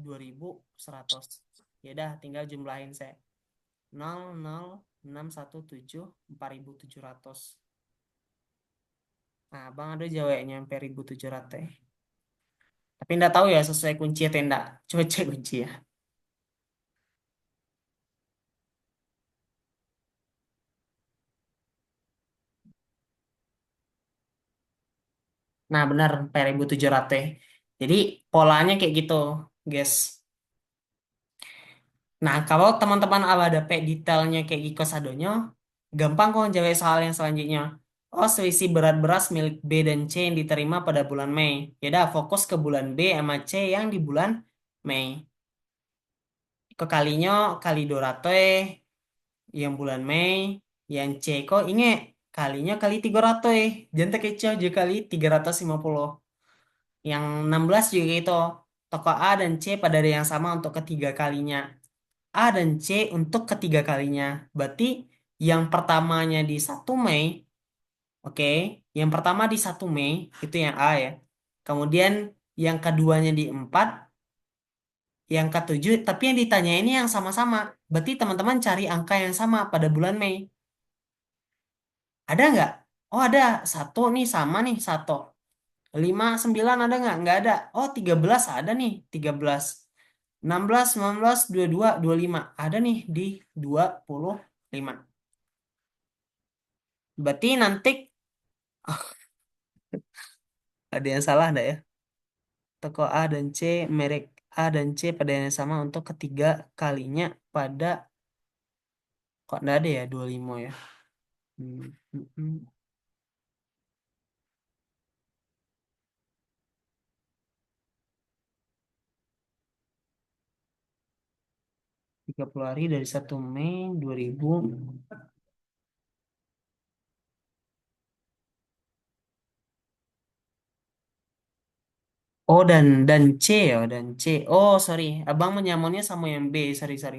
2.100. Ya udah, tinggal jumlahin saya. 0, 0, 6, 1, 7, 4.700. Nah, Bang ada jawabnya sampai 1.700. Tapi enggak tahu ya sesuai kunci atau enggak. Coba cek kunci ya. Nah, benar, sampai 1.700. Jadi, polanya kayak gitu, guys. Nah, kalau teman-teman ada detailnya kayak Giko Sadonyo, gampang kok jawab soal yang selanjutnya. Oh, selisih berat beras milik B dan C yang diterima pada bulan Mei. Ya udah, fokus ke bulan B sama C yang di bulan Mei. Kekalinya kali 200 yang bulan Mei, yang C kok inget kalinya kali 300. Jangan terkecoh juga kali 350. Yang 16 juga itu. Toko A dan C pada hari yang sama untuk ketiga kalinya. A dan C untuk ketiga kalinya. Berarti yang pertamanya di 1 Mei, oke, yang pertama di 1 Mei, itu yang A ya. Kemudian yang keduanya di 4, yang ketujuh, tapi yang ditanya ini yang sama-sama. Berarti teman-teman cari angka yang sama pada bulan Mei. Ada nggak? Oh ada, satu nih sama nih, satu. 5, 9 ada nggak? Nggak ada. Oh 13 ada nih, 13. 16, 19, 22, 25. Ada nih di 25. Berarti nanti ada yang salah enggak ya? Toko A dan C, merek A dan C pada yang sama untuk ketiga kalinya pada, kok enggak ada ya 25 ya? Hmm, hmm, hmm. 30 hari dari 1 Mei 2000. Oh, dan C ya, dan C. Oh, sorry. Abang menyamonnya sama yang B. Sorry, sorry.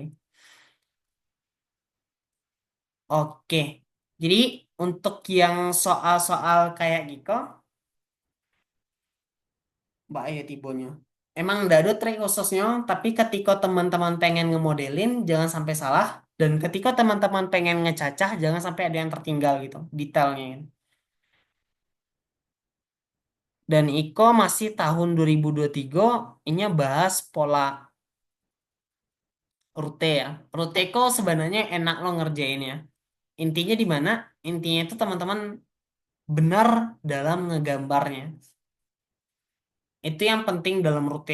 Oke. Jadi untuk yang soal-soal kayak gitu, Mbak Ayu tibonya. Emang nggak ada trik khususnya, tapi ketika teman-teman pengen ngemodelin, jangan sampai salah. Dan ketika teman-teman pengen ngecacah, jangan sampai ada yang tertinggal gitu, detailnya. Dan Iko masih tahun 2023, ini bahas pola rute ya. Rute kok sebenarnya enak lo ngerjainnya. Intinya di mana? Intinya itu teman-teman benar dalam ngegambarnya. Itu yang penting dalam rute.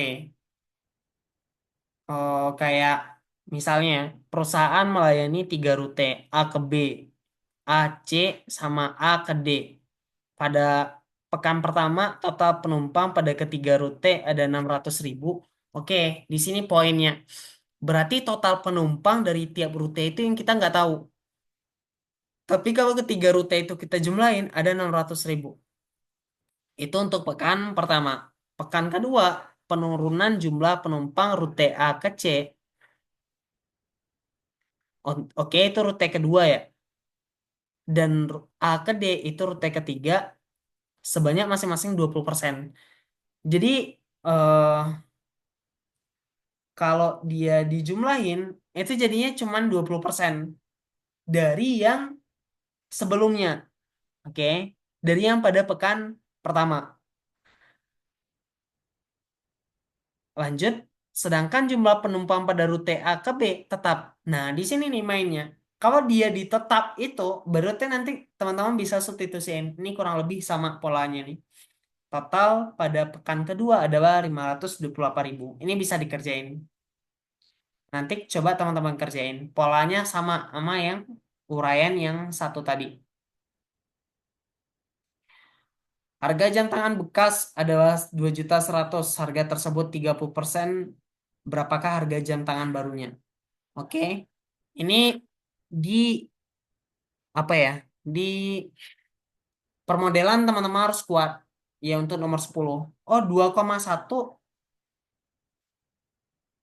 Oh, kayak misalnya perusahaan melayani tiga rute A ke B, A, C, sama A ke D. Pada pekan pertama total penumpang pada ketiga rute ada 600.000. Oke, di sini poinnya. Berarti total penumpang dari tiap rute itu yang kita nggak tahu. Tapi kalau ketiga rute itu kita jumlahin ada 600.000. Itu untuk pekan pertama. Pekan kedua, penurunan jumlah penumpang rute A ke C. Oke, itu rute kedua ya. Dan A ke D itu rute ketiga sebanyak masing-masing 20%. Jadi eh, kalau dia dijumlahin itu jadinya cuma 20% dari yang sebelumnya. Oke, dari yang pada pekan pertama. Lanjut, sedangkan jumlah penumpang pada rute A ke B tetap. Nah, di sini nih mainnya. Kalau dia ditetap itu, berarti nanti teman-teman bisa substitusiin. Ini kurang lebih sama polanya nih. Total pada pekan kedua adalah 528.000. Ini bisa dikerjain. Nanti coba teman-teman kerjain. Polanya sama sama yang uraian yang satu tadi. Harga jam tangan bekas adalah 2.100.000. Harga tersebut 30%. Berapakah harga jam tangan barunya? Oke. Ini di apa ya? Di permodelan teman-teman harus kuat. Ya untuk nomor 10. Oh, 2,1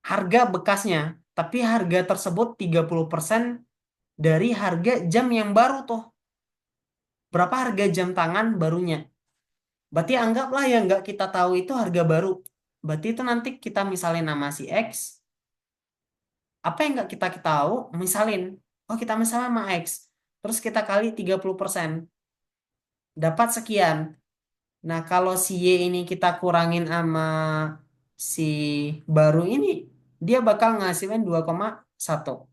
harga bekasnya. Tapi harga tersebut 30% dari harga jam yang baru tuh. Berapa harga jam tangan barunya? Berarti anggaplah yang nggak kita tahu itu harga baru. Berarti itu nanti kita misalin nama si X. Apa yang nggak kita tahu, misalin. Oh, kita misalnya sama X. Terus kita kali 30%. Dapat sekian. Nah, kalau si Y ini kita kurangin sama si baru ini, dia bakal ngasilin 2,1.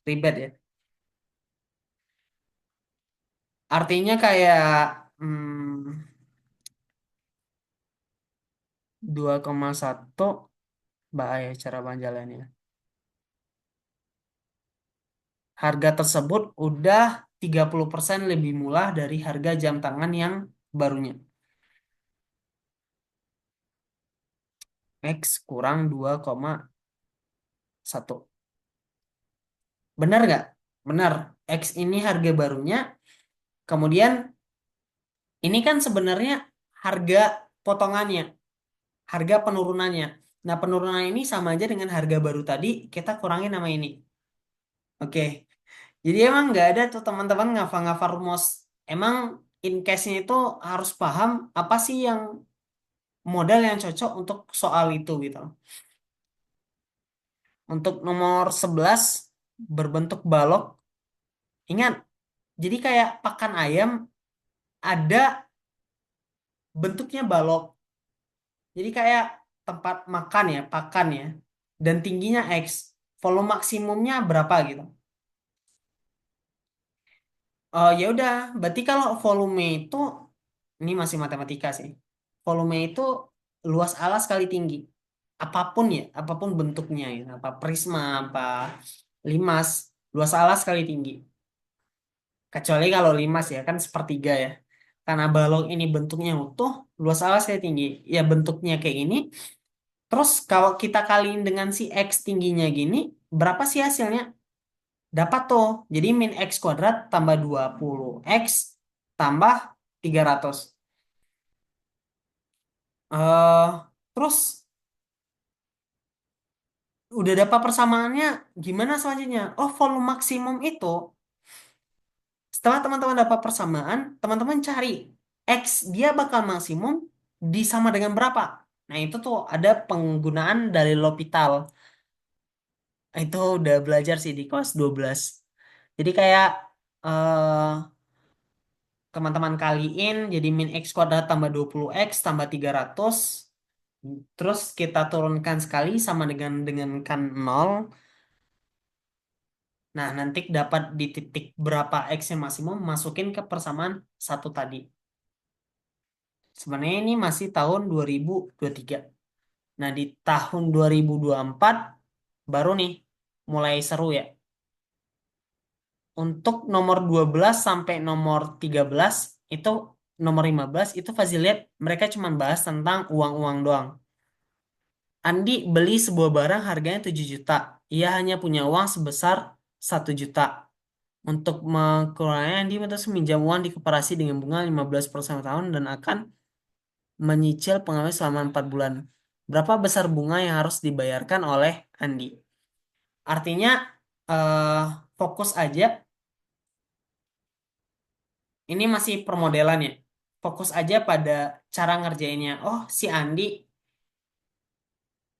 Ribet ya. Artinya kayak hmm, 2,1 bahaya cara banjalannya. Harga tersebut udah 30% lebih murah dari harga jam tangan yang barunya. X kurang 2,1. Benar nggak? Benar. X ini harga barunya. Kemudian ini kan sebenarnya harga potongannya, harga penurunannya. Nah, penurunan ini sama aja dengan harga baru tadi, kita kurangin nama ini. Oke. Jadi emang nggak ada tuh teman-teman ngafal-ngafal rumus. Emang in case-nya itu harus paham apa sih yang modal yang cocok untuk soal itu gitu. Untuk nomor 11 berbentuk balok. Ingat, jadi kayak pakan ayam ada bentuknya balok. Jadi kayak tempat makan ya, pakan ya. Dan tingginya X. Volume maksimumnya berapa gitu. Oh ya udah, berarti kalau volume itu ini masih matematika sih. Volume itu luas alas kali tinggi. Apapun ya, apapun bentuknya ya, apa prisma, apa limas, luas alas kali tinggi. Kecuali kalau limas ya kan sepertiga ya. Karena balok ini bentuknya utuh, luas alas kali tinggi. Ya bentuknya kayak ini. Terus kalau kita kaliin dengan si X tingginya gini, berapa sih hasilnya? Dapat tuh. Jadi min X kuadrat tambah 20. X tambah 300. eh terus udah dapat persamaannya, gimana selanjutnya? Oh, volume maksimum itu setelah teman-teman dapat persamaan, teman-teman cari X dia bakal maksimum di sama dengan berapa. Nah, itu tuh ada penggunaan dari L'Hopital. Itu udah belajar sih di kelas 12. Jadi kayak eh teman-teman kaliin jadi min X kuadrat tambah 20X tambah 300. Terus kita turunkan sekali sama dengan kan 0. Nah, nanti dapat di titik berapa X yang maksimum, masukin ke persamaan satu tadi. Sebenarnya ini masih tahun 2023. Nah, di tahun 2024 baru nih mulai seru ya. Untuk nomor 12 sampai nomor 13 itu nomor 15 itu Fazil lihat mereka cuma bahas tentang uang-uang doang. Andi beli sebuah barang harganya 7 juta. Ia hanya punya uang sebesar 1 juta. Untuk mengurangi Andi terus meminjam uang di koperasi dengan bunga 15% per tahun dan akan menyicil pengawet selama 4 bulan. Berapa besar bunga yang harus dibayarkan oleh Andi? Artinya eh, fokus aja, ini masih permodelan ya. Fokus aja pada cara ngerjainnya. Oh, si Andi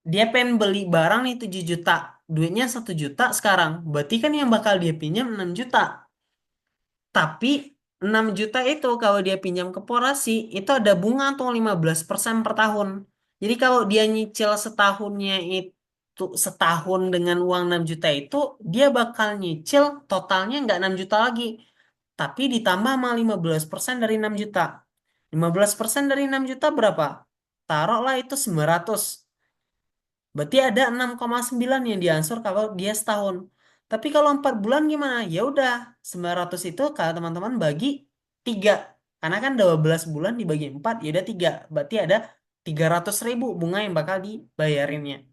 dia pengen beli barang nih 7 juta. Duitnya 1 juta sekarang. Berarti kan yang bakal dia pinjam 6 juta. Tapi 6 juta itu kalau dia pinjam ke koperasi itu ada bunga tuh 15% per tahun. Jadi kalau dia nyicil setahunnya itu setahun dengan uang 6 juta itu dia bakal nyicil totalnya nggak 6 juta lagi. Tapi ditambah sama 15% dari 6 juta. 15% dari 6 juta berapa? Taruhlah itu 900. Berarti ada 6,9 yang diansur kalau dia setahun. Tapi kalau 4 bulan gimana? Ya udah, 900 itu kalau teman-teman bagi 3. Karena kan 12 bulan dibagi 4, ya udah 3. Berarti ada 300.000 bunga yang bakal dibayarinnya.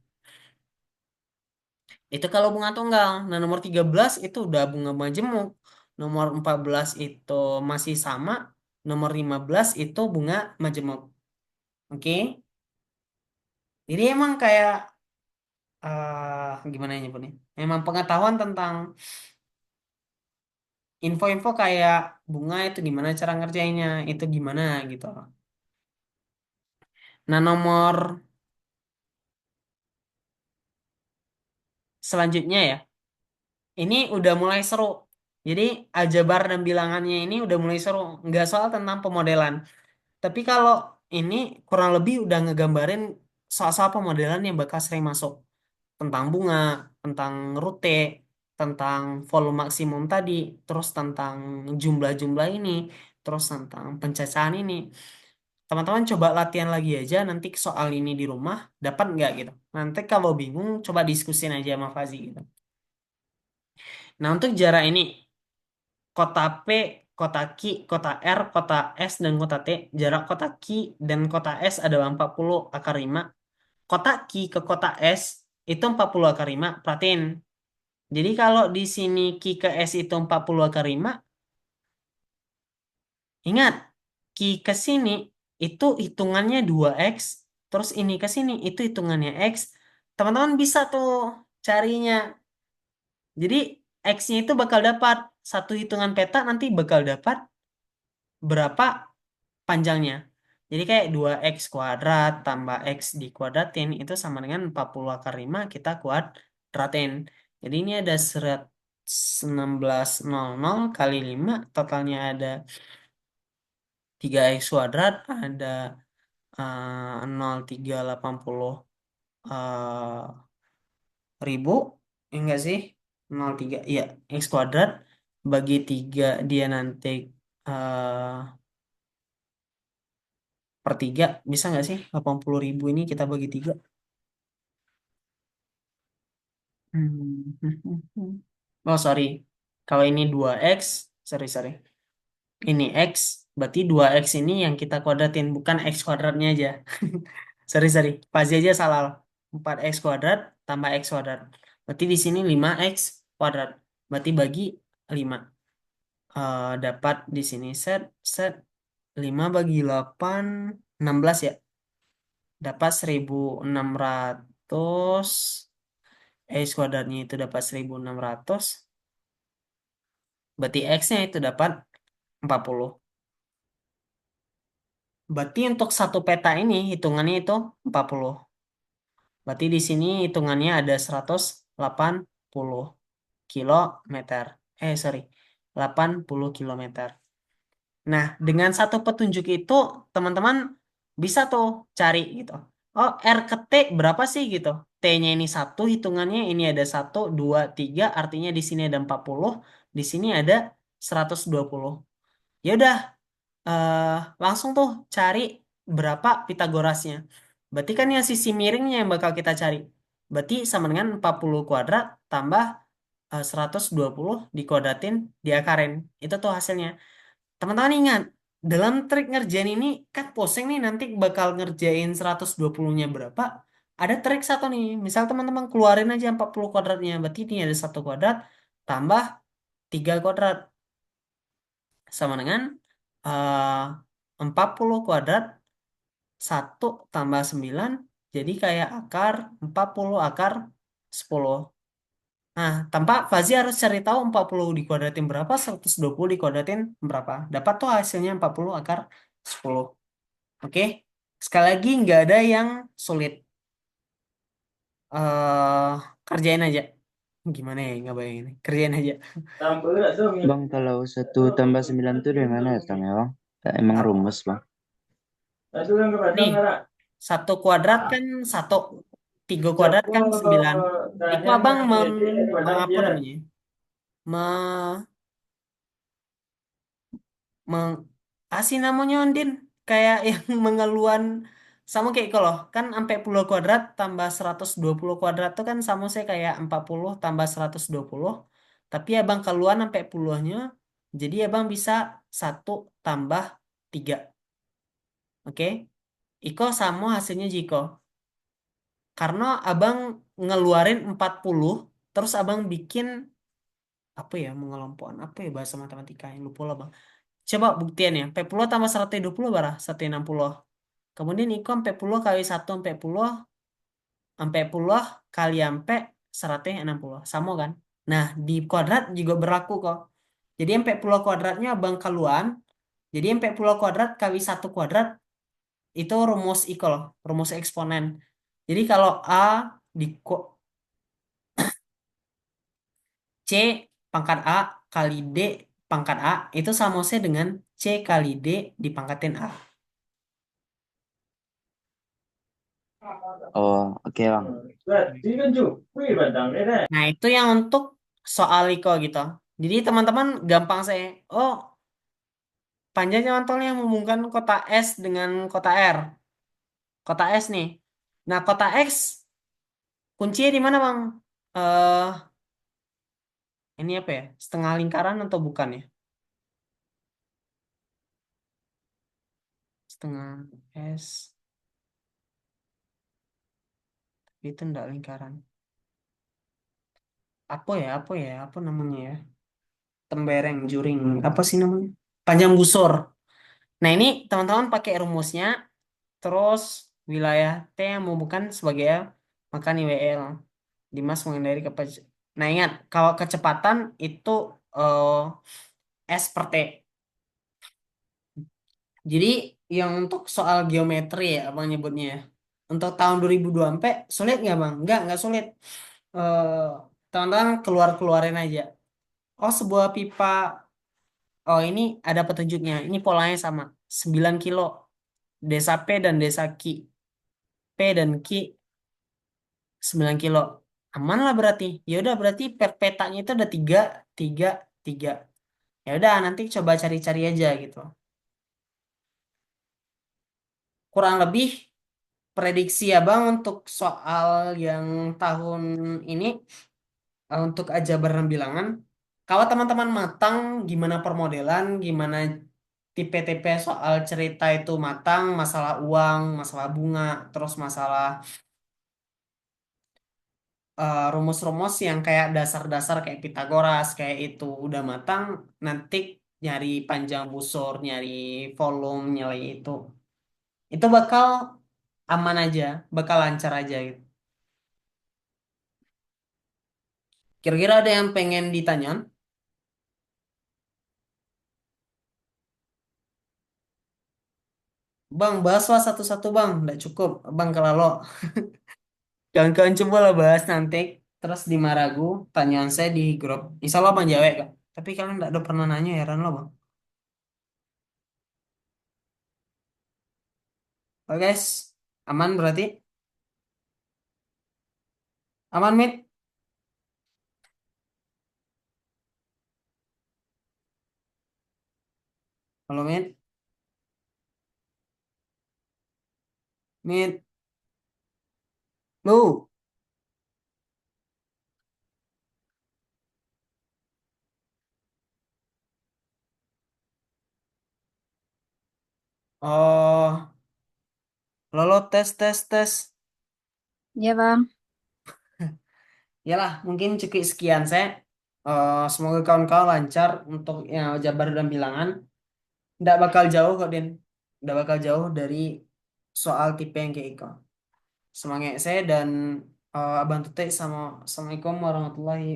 Itu kalau bunga tunggal. Nah, nomor 13 itu udah bunga majemuk. Nomor 14 itu masih sama. Nomor 15 itu bunga majemuk. Oke? Jadi emang kayak gimana ya nyebutnya? Memang pengetahuan tentang info-info kayak bunga itu gimana cara ngerjainnya, itu gimana gitu. Nah, nomor selanjutnya ya, ini udah mulai seru. Jadi aljabar dan bilangannya ini udah mulai seru. Nggak soal tentang pemodelan. Tapi kalau ini kurang lebih udah ngegambarin soal-soal pemodelan yang bakal sering masuk. Tentang bunga, tentang rute, tentang volume maksimum tadi, terus tentang jumlah-jumlah ini, terus tentang pencacahan ini. Teman-teman coba latihan lagi aja nanti soal ini di rumah, dapat nggak gitu. Nanti kalau bingung, coba diskusin aja sama Fazi gitu. Nah, untuk jarak ini, kota P, kota Q, kota R, kota S, dan kota T, jarak kota Q dan kota S adalah 40 × 5. Kota Q ke kota S itu 40 × 5. Perhatiin. Jadi kalau di sini Q ke S itu 40 × 5, ingat, Q ke sini itu hitungannya 2X, terus ini ke sini itu hitungannya X. Teman-teman bisa tuh carinya. Jadi X-nya itu bakal dapat satu hitungan peta nanti bakal dapat berapa panjangnya. Jadi kayak 2X kuadrat tambah X dikuadratin itu sama dengan 40 × 5 kita kuadratin. Jadi ini ada 1600 kali 5 totalnya ada 3X kuadrat, ada 0,380 ribu, enggak sih, 0,3 iya, X kuadrat bagi 3 dia nanti eh, per 3 bisa nggak sih 80.000 ini kita bagi 3. Oh sorry, kalau ini 2X, sorry, ini X, berarti 2X ini yang kita kuadratin, bukan X kuadratnya aja. Sorry, pasti aja salah. 4X kuadrat tambah X kuadrat. Berarti di sini 5X kuadrat. Berarti bagi 5. Dapat di sini set 5 bagi 8 16 ya. dapat 1.600. X kuadratnya itu dapat 1.600. Berarti X-nya itu dapat 40. Berarti untuk satu peta ini hitungannya itu 40. Berarti di sini hitungannya ada 180 kilometer. Sorry. 80 kilometer. Nah, dengan satu petunjuk itu, teman-teman bisa tuh cari gitu. Oh, R ke T berapa sih gitu? T-nya ini satu, hitungannya ini ada satu, dua, tiga, artinya di sini ada 40, di sini ada 120. Ya udah, eh, langsung tuh cari berapa Pitagorasnya. Berarti kan yang sisi miringnya yang bakal kita cari. Berarti sama dengan 40 kuadrat tambah 120 dikuadratin diakarin. Itu tuh hasilnya. Teman-teman ingat, dalam trik ngerjain ini kan pusing nih nanti bakal ngerjain 120-nya berapa. Ada trik satu nih. Misal teman-teman keluarin aja 40 kuadratnya. Berarti ini ada satu kuadrat tambah 3 kuadrat. Sama dengan 40 kuadrat satu tambah 9. Jadi kayak akar 40 akar 10. Nah, tanpa Fazi harus cari tahu 40 dikuadratin berapa, 120 dikuadratin berapa. Dapat tuh hasilnya 40 akar 10. Oke? Sekali lagi nggak ada yang sulit. eh Kerjain aja. Gimana ya nggak bayangin. Kerjain aja. Bang, kalau 1 tambah 9 tuh dari mana datangnya, Bang? Emang Ap- rumus, Bang? Nih, satu kuadrat kan satu. Tiga kuadrat kan 9. Itu abang apa namanya? Me, meng, Asih namanya Ondin. Kayak yang mengeluhan sama kayak kalau kan sampai puluh kuadrat tambah 120 kuadrat tuh kan sama saya kayak 40 tambah 120. Tapi abang keluhan sampai puluhnya. Jadi abang bisa satu tambah 3. Oke? Iko sama hasilnya Jiko. Karena abang ngeluarin 40, terus abang bikin apa ya mengelompokkan apa ya bahasa matematika yang lupa lah bang. Coba buktian ya. 40 tambah 120 berapa? 160. Kemudian Iko 40 kali 1 40 sampai puluh kali sampai 160. Sama kan? Nah, di kuadrat juga berlaku kok. Jadi sampai puluh kuadratnya abang keluar. Jadi sampai puluh kuadrat kali satu kuadrat itu rumus Iko loh. Rumus eksponen. Jadi kalau A di C pangkat A kali D pangkat A itu sama saja dengan C kali D dipangkatin A. Oh, oke, Bang. Nah, itu yang untuk soal Iko gitu. Jadi teman-teman gampang saya. Oh, panjangnya mantolnya menghubungkan kota S dengan kota R. Kota S nih. Nah, kota X kuncinya di mana, Bang? Eh, ini apa ya? Setengah lingkaran atau bukan ya? Setengah S. Tapi itu enggak lingkaran. Apa ya? Apa ya? Apa namanya ya? Tembereng, juring. Apa sih namanya? Panjang busur. Nah, ini teman-teman pakai rumusnya. Terus wilayah T yang menghubungkan sebagai L, maka nih WL. Dimas menghindari Nah, ingat, kalau kecepatan itu S per T. Jadi, yang untuk soal geometri ya, abang nyebutnya, ya. Untuk tahun 2024, sulit nggak, Bang? Nggak sulit. Eh, Teman-teman keluarin aja. Oh, sebuah pipa. Oh, ini ada petunjuknya. Ini polanya sama. 9 kilo. Desa P dan desa Q. P dan Q 9 kilo. Aman lah berarti. Ya udah berarti per petanya itu ada 3 3 3. Ya udah nanti coba cari-cari aja gitu. Kurang lebih prediksi Abang untuk soal yang tahun ini untuk aljabar dan bilangan. Kalau teman-teman matang gimana permodelan, gimana tipe-tipe soal cerita itu matang, masalah uang, masalah bunga, terus masalah rumus-rumus yang kayak dasar-dasar kayak Pitagoras kayak itu udah matang, nanti nyari panjang busur, nyari volume, nyari itu bakal aman aja, bakal lancar aja gitu. Kira-kira ada yang pengen ditanya? Bang, bahaslah satu-satu bang, nggak cukup. Bang kalau lo, kawan-kawan coba lah bahas nanti. Terus di Maragu, tanyaan saya di grup. Insya Allah bang jawab kan. Tapi kalian nggak ada pernah nanya heran lo bang. Oke guys, aman berarti? Aman mit? Halo mit? Mit? Lu? Oh, lo tes tes tes. Iya bang. Yalah, mungkin cukup sekian saya. Semoga kawan-kawan lancar untuk yang Jabar dan Bilangan. Nggak bakal jauh kok, Den. Nggak bakal jauh dari soal tipe yang kayak Iko. Semangat saya dan Abang Tute sama Assalamualaikum warahmatullahi